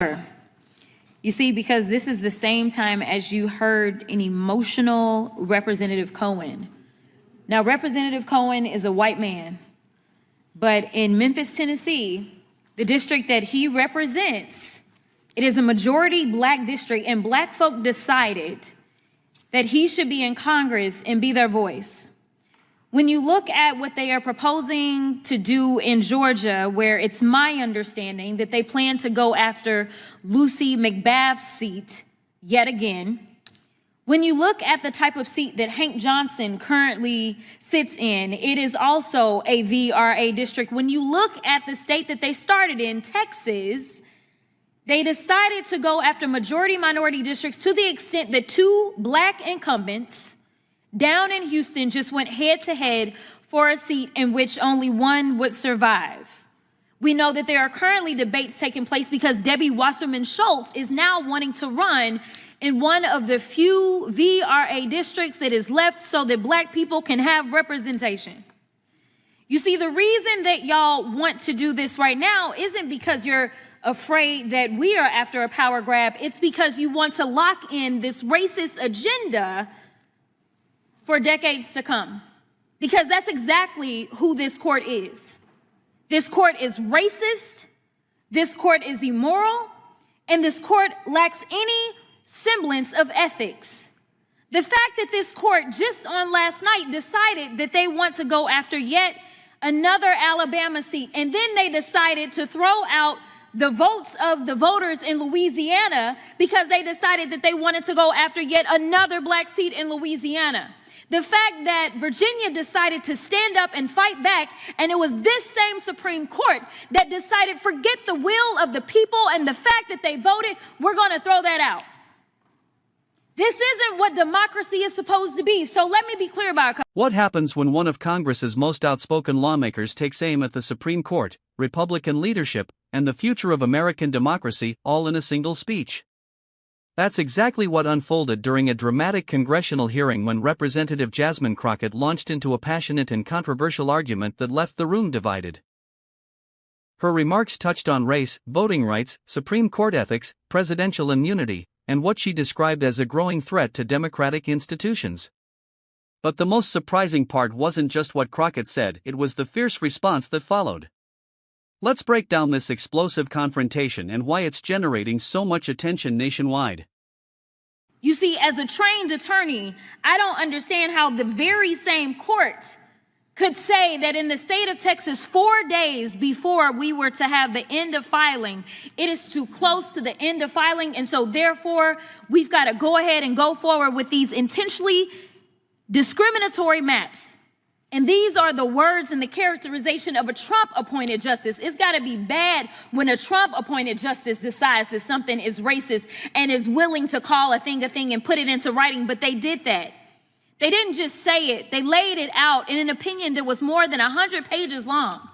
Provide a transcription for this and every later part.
You see, because this is the same time as you heard an emotional Representative Cohen. Now, Representative Cohen is a white man, but in Memphis, Tennessee, the district that he represents, it is a majority black district, and black folk decided that he should be in Congress and be their voice. When you look at what they are proposing to do in Georgia, where it's my understanding that they plan to go after Lucy McBath's seat yet again, when you look at the type of seat that Hank Johnson currently sits in, it is also a VRA district. When you look at the state that they started in, Texas, they decided to go after majority minority districts to the extent that two black incumbents down in Houston just went head to head for a seat in which only one would survive. We know that there are currently debates taking place because Debbie Wasserman Schultz is now wanting to run in one of the few VRA districts that is left so that black people can have representation. You see, the reason that y'all want to do this right now isn't because you're afraid that we are after a power grab. It's because you want to lock in this racist agenda for decades to come, because that's exactly who this court is. This court is racist, this court is immoral, and this court lacks any semblance of ethics. The fact that this court just on last night decided that they want to go after yet another Alabama seat, and then they decided to throw out the votes of the voters in Louisiana because they decided that they wanted to go after yet another black seat in Louisiana. The fact that Virginia decided to stand up and fight back, and it was this same Supreme Court that decided, forget the will of the people and the fact that they voted, we're going to throw that out. This isn't what democracy is supposed to be, so let me be clear about it. What happens when one of Congress's most outspoken lawmakers takes aim at the Supreme Court, Republican leadership, and the future of American democracy, all in a single speech? That's exactly what unfolded during a dramatic congressional hearing when Representative Jasmin Crockett launched into a passionate and controversial argument that left the room divided. Her remarks touched on race, voting rights, Supreme Court ethics, presidential immunity, and what she described as a growing threat to democratic institutions. But the most surprising part wasn't just what Crockett said, it was the fierce response that followed. Let's break down this explosive confrontation and why it's generating so much attention nationwide. You see, as a trained attorney, I don't understand how the very same court could say that in the state of Texas, 4 days before we were to have the end of filing, it is too close to the end of filing, and so therefore we've got to go ahead and go forward with these intentionally discriminatory maps. And these are the words and the characterization of a Trump-appointed justice. It's got to be bad when a Trump-appointed justice decides that something is racist and is willing to call a thing and put it into writing, but they did that. They didn't just say it. They laid it out in an opinion that was more than 100 pages long.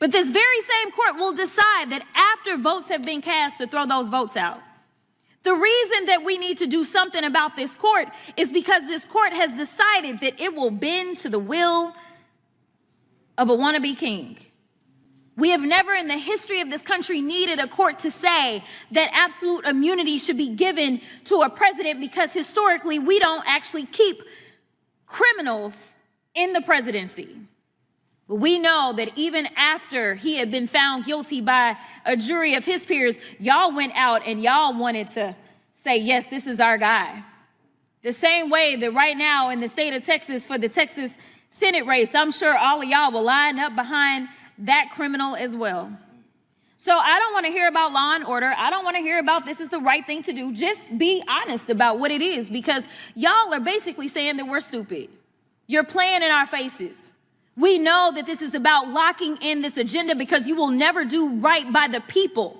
But this very same court will decide that after votes have been cast to throw those votes out. The reason that we need to do something about this court is because this court has decided that it will bend to the will of a wannabe king. We have never in the history of this country needed a court to say that absolute immunity should be given to a president because historically we don't actually keep criminals in the presidency. But we know that even after he had been found guilty by a jury of his peers, y'all went out and y'all wanted to say, yes, this is our guy. The same way that right now in the state of Texas for the Texas Senate race, I'm sure all of y'all will line up behind that criminal as well. So I don't want to hear about law and order. I don't want to hear about this is the right thing to do. Just be honest about what it is, because y'all are basically saying that we're stupid. You're playing in our faces. We know that this is about locking in this agenda because you will never do right by the people.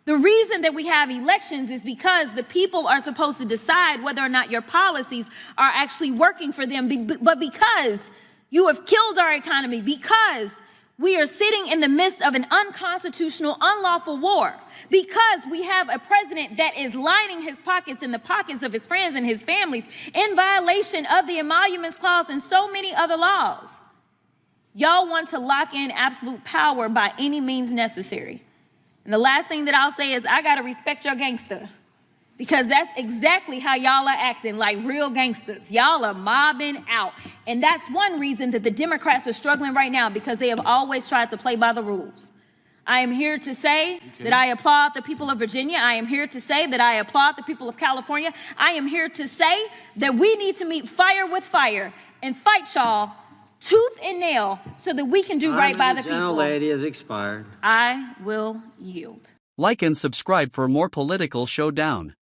The reason that we have elections is because the people are supposed to decide whether or not your policies are actually working for them. But because you have killed our economy, because we are sitting in the midst of an unconstitutional, unlawful war, because we have a president that is lining his pockets and the pockets of his friends and his families in violation of the Emoluments Clause and so many other laws. Y'all want to lock in absolute power by any means necessary. And the last thing that I'll say is I gotta respect your gangster. Because that's exactly how y'all are acting, like real gangsters. Y'all are mobbing out. And that's one reason that the Democrats are struggling right now, because they have always tried to play by the rules. I am here to say that I applaud the people of Virginia. I am here to say that I applaud the people of California. I am here to say that we need to meet fire with fire and fight y'all tooth and nail so that we can do right by the people. The gentlelady has expired. I will yield. Like and subscribe for more political showdown.